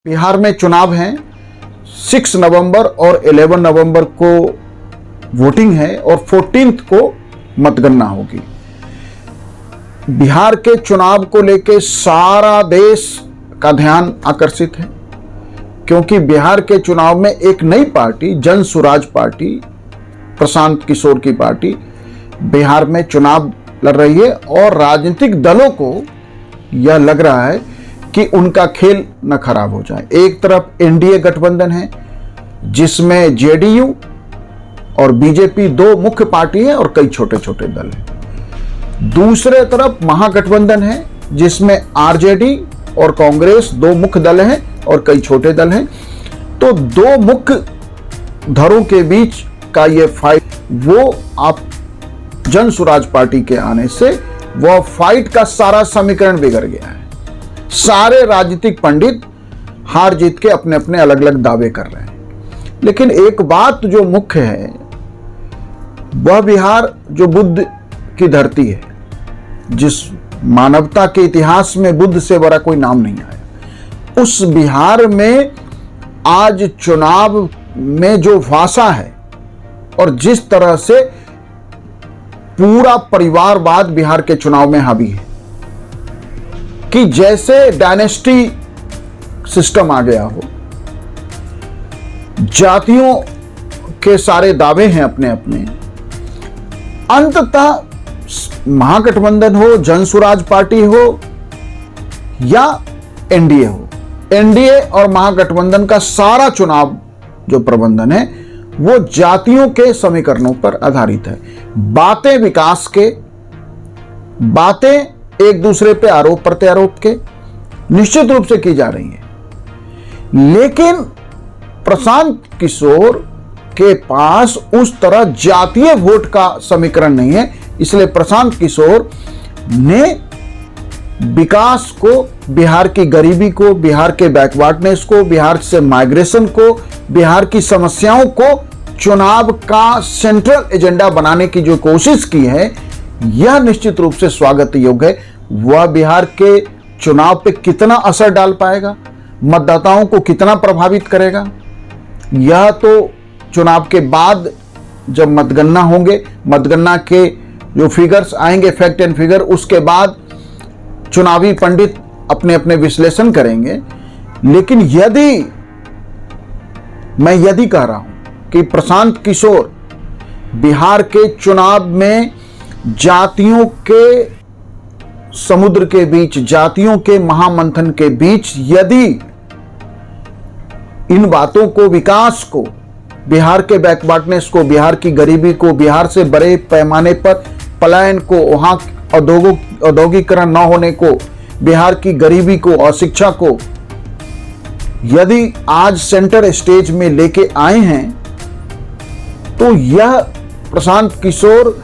बिहार में चुनाव हैं। 6 नवंबर और 11 नवंबर को वोटिंग है और 14 को मतगणना होगी। बिहार के चुनाव को लेकर सारा देश का ध्यान आकर्षित है, क्योंकि बिहार के चुनाव में एक नई पार्टी, जन स्वराज पार्टी, प्रशांत किशोर की पार्टी बिहार में चुनाव लड़ रही है और राजनीतिक दलों को यह लग रहा है कि उनका खेल न खराब हो जाए। एक तरफ एनडीए गठबंधन है जिसमें जेडीयू और बीजेपी दो मुख्य पार्टी है और कई छोटे छोटे दल हैं। दूसरे तरफ महागठबंधन है जिसमें आरजेडी और कांग्रेस दो मुख्य दल हैं और कई छोटे दल हैं। तो दो मुख्य धड़ों के बीच का ये फाइट, वो आप जन स्वराज पार्टी के आने से वह फाइट का सारा समीकरण बिगड़ गया है। सारे राजनीतिक पंडित हार जीत के अपने अपने अलग अलग दावे कर रहे हैं, लेकिन एक बात जो मुख्य है वह बिहार जो बुद्ध की धरती है, जिस मानवता के इतिहास में बुद्ध से बड़ा कोई नाम नहीं आया, उस बिहार में आज चुनाव में जो भाषा है और जिस तरह से पूरा परिवारवाद बिहार के चुनाव में हावी है कि जैसे डायनेस्टी सिस्टम आ गया हो, जातियों के सारे दावे हैं अपने अपने। अंततः महागठबंधन हो, जन स्वराज पार्टी हो या एनडीए हो, एनडीए और महागठबंधन का सारा चुनाव जो प्रबंधन है वो जातियों के समीकरणों पर आधारित है। बातें विकास के, बातें एक दूसरे पे आरोप प्रत्यारोप के निश्चित रूप से की जा रही है, लेकिन प्रशांत किशोर के पास उस तरह जातीय वोट का समीकरण नहीं है। इसलिए प्रशांत किशोर ने विकास को, बिहार की गरीबी को, बिहार के बैकवर्डनेस को, बिहार से माइग्रेशन को, बिहार की समस्याओं को चुनाव का सेंट्रल एजेंडा बनाने की जो कोशिश की है, यह निश्चित रूप से स्वागत योग्य है। वह बिहार के चुनाव पे कितना असर डाल पाएगा, मतदाताओं को कितना प्रभावित करेगा, यह तो चुनाव के बाद जब मतगणना होंगे, मतगणना के जो फिगर्स आएंगे, फैक्ट एंड फिगर, उसके बाद चुनावी पंडित अपने अपने विश्लेषण करेंगे। लेकिन मैं यदि कह रहा हूं कि प्रशांत किशोर बिहार के चुनाव में जातियों के समुद्र के बीच, जातियों के महामंथन के बीच यदि इन बातों को, विकास को, बिहार के बैकवर्डनेस को, बिहार की गरीबी को, बिहार से बड़े पैमाने पर पलायन को, वहां औद्योगिकरण न होने को, बिहार की गरीबी को, अशिक्षा को यदि आज सेंटर स्टेज में लेके आए हैं, तो यह प्रशांत किशोर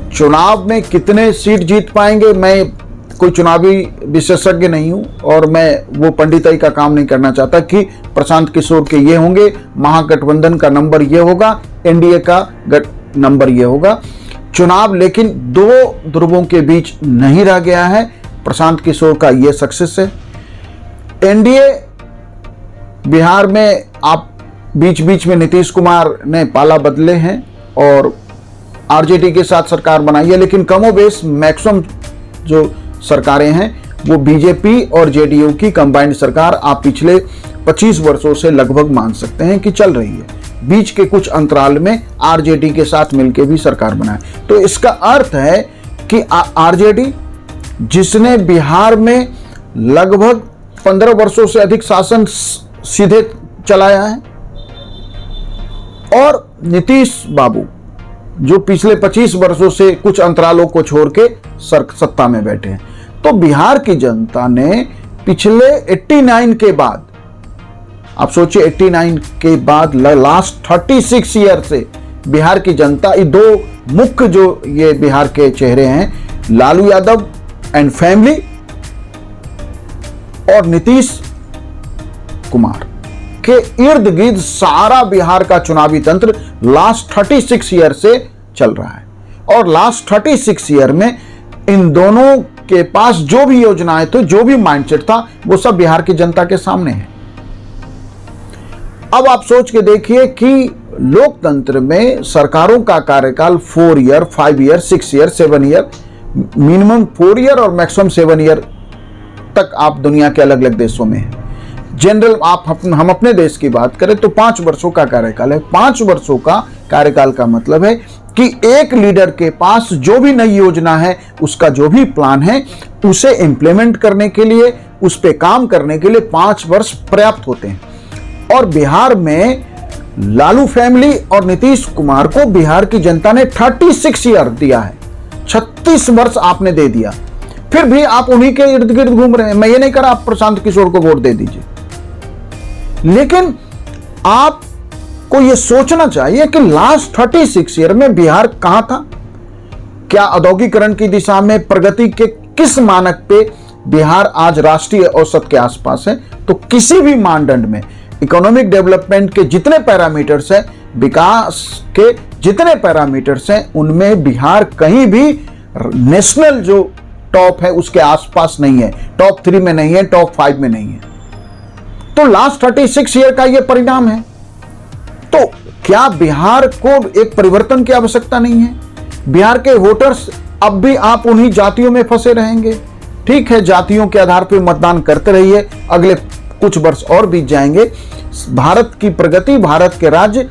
चुनाव में कितने सीट जीत पाएंगे, मैं कोई चुनावी विशेषज्ञ नहीं हूं और मैं वो पंडिताई का काम नहीं करना चाहता कि प्रशांत किशोर के ये होंगे, महागठबंधन का नंबर ये होगा, एनडीए का नंबर ये होगा। चुनाव लेकिन दो ध्रुवों के बीच नहीं रह गया है। प्रशांत किशोर का ये सक्सेस है। एनडीए बिहार में आप बीच बीच में नीतीश कुमार ने पाला बदले हैं और आरजेडी के साथ सरकार बनाई है, लेकिन कमोबेश मैक्सिमम जो सरकारें हैं वो बीजेपी और जेडीयू की कंबाइंड सरकार आप पिछले 25 वर्षों से लगभग मान सकते हैं कि चल रही है। बीच के कुछ अंतराल में आरजेडी के साथ मिलकर भी सरकार बनाए। तो इसका अर्थ है कि आरजेडी, जिसने बिहार में लगभग 15 वर्षों से अधिक शासन सीधे चलाया है, और नीतीश बाबू जो पिछले 25 वर्षों से कुछ अंतरालों को छोड़ के सत्ता में बैठे हैं, तो बिहार की जनता ने पिछले 89 के बाद, आप सोचिए 89 के बाद लास्ट 36 ईयर से बिहार की जनता, ये दो मुख्य जो ये बिहार के चेहरे हैं, लालू यादव एंड फैमिली और नीतीश कुमार के इर्द गिर्द सारा बिहार का चुनावी तंत्र लास्ट 36 ईयर से चल रहा है। और लास्ट 36 ईयर में इन दोनों के पास जो भी योजनाएं थी, जो भी माइंडसेट था, वो सब बिहार की जनता के सामने है। अब आप सोच के देखिए कि लोकतंत्र में सरकारों का कार्यकाल 4 year, 5 year, 6 year, 7 year, minimum 4 year और मैक्सिमम 7 ईयर तक आप दुनिया के अलग अलग देशों में हैं। जनरल हम अपने देश की बात करें तो 5 वर्षों का कार्यकाल है। 5 वर्षों का कार्यकाल का मतलब है कि एक लीडर के पास जो भी नई योजना है, उसका जो भी प्लान है, उसे इंप्लीमेंट करने के लिए, उस पे काम करने के लिए 5 वर्ष पर्याप्त होते हैं। और बिहार में लालू फैमिली और नीतीश कुमार को बिहार की जनता ने 36 ईयर दिया है। 36 वर्ष आपने दे दिया, फिर भी आप उन्हीं के इर्द गिर्द घूम रहे हैं। मैं ये नहीं कह रहा आप प्रशांत किशोर को वोट दे दीजिए, लेकिन आपको ये सोचना चाहिए कि लास्ट 36 ईयर में बिहार कहां था। क्या औद्योगिकरण की दिशा में प्रगति के किस मानक पे बिहार आज राष्ट्रीय औसत के आसपास है? तो किसी भी मानदंड में इकोनॉमिक डेवलपमेंट के जितने पैरामीटर्स हैं, विकास के जितने पैरामीटर्स हैं, उनमें बिहार कहीं भी नेशनल जो टॉप है उसके आसपास नहीं है, टॉप 3 में नहीं है, टॉप 5 में नहीं है। तो लास्ट 36 ईयर का यह परिणाम है। तो क्या बिहार को एक परिवर्तन की आवश्यकता नहीं है? बिहार के वोटर्स अब भी आप उन्हीं जातियों में फंसे रहेंगे। ठीक है, जातियों के आधार पर मतदान करते रहिए, अगले कुछ वर्ष और बीत जाएंगे। भारत की प्रगति, भारत के राज्य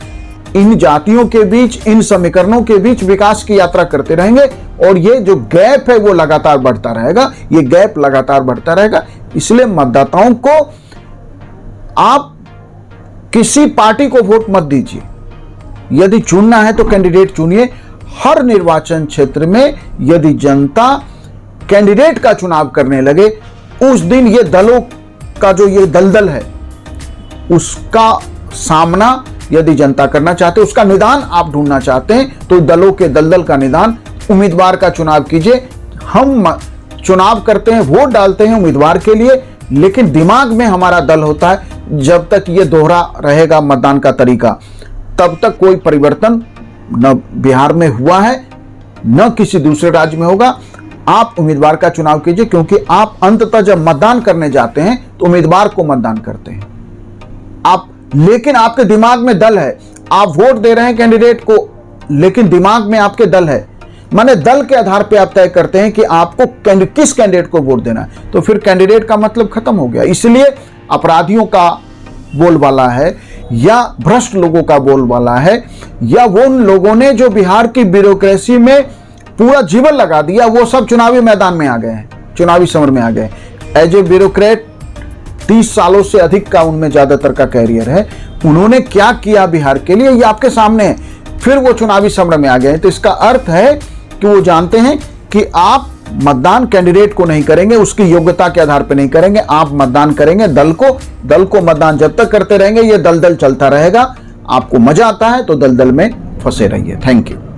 इन जातियों के बीच, इन समीकरणों के बीच विकास की यात्रा करते रहेंगे और ये जो गैप है वो लगातार बढ़ता रहेगा, ये गैप लगातार बढ़ता रहेगा। इसलिए मतदाताओं को आप किसी पार्टी को वोट मत दीजिए। यदि चुनना है तो कैंडिडेट चुनिए। हर निर्वाचन क्षेत्र में यदि जनता कैंडिडेट का चुनाव करने लगे, उस दिन ये दलों का जो ये दलदल है उसका सामना यदि जनता करना चाहते, उसका निदान आप ढूंढना चाहते हैं, तो दलों के दलदल का निदान उम्मीदवार का चुनाव कीजिए। हम चुनाव करते हैं, वोट डालते हैं उम्मीदवार के लिए, लेकिन दिमाग में हमारा दल होता है। जब तक ये दोहरा रहेगा मतदान का तरीका, तब तक कोई परिवर्तन न बिहार में हुआ है न किसी दूसरे राज्य में होगा। आप उम्मीदवार का चुनाव कीजिए, क्योंकि आप अंततः जब मतदान करने जाते हैं तो उम्मीदवार को मतदान करते हैं आप। लेकिन आपके दिमाग में दल है, आप वोट दे रहे हैं कैंडिडेट को, लेकिन दिमाग में आपके दल है। माने दल के आधार पे आप तय करते हैं कि आपको किस कैंडिडेट को वोट देना है, तो फिर कैंडिडेट का मतलब खत्म हो गया। इसलिए अपराधियों का बोलबाला है या भ्रष्ट लोगों का बोलबाला है, या वो उन लोगों ने जो बिहार की ब्यूरोक्रेसी में पूरा जीवन लगा दिया, वो सब चुनावी मैदान में आ गए हैं, चुनावी समर में आ गए। एज ए ब्यूरोक्रेट 30 सालों से अधिक का उनमें ज्यादातर का कैरियर है। उन्होंने क्या किया बिहार के लिए, ये आपके सामने है। फिर वो चुनावी समर में आ गए। तो इसका अर्थ है कि वो जानते हैं कि आप मतदान कैंडिडेट को नहीं करेंगे, उसकी योग्यता के आधार पर नहीं करेंगे, आप मतदान करेंगे दल को। दल को मतदान जब तक करते रहेंगे, ये दलदल चलता रहेगा। आपको मजा आता है तो दलदल में फंसे रहिए। Thank you.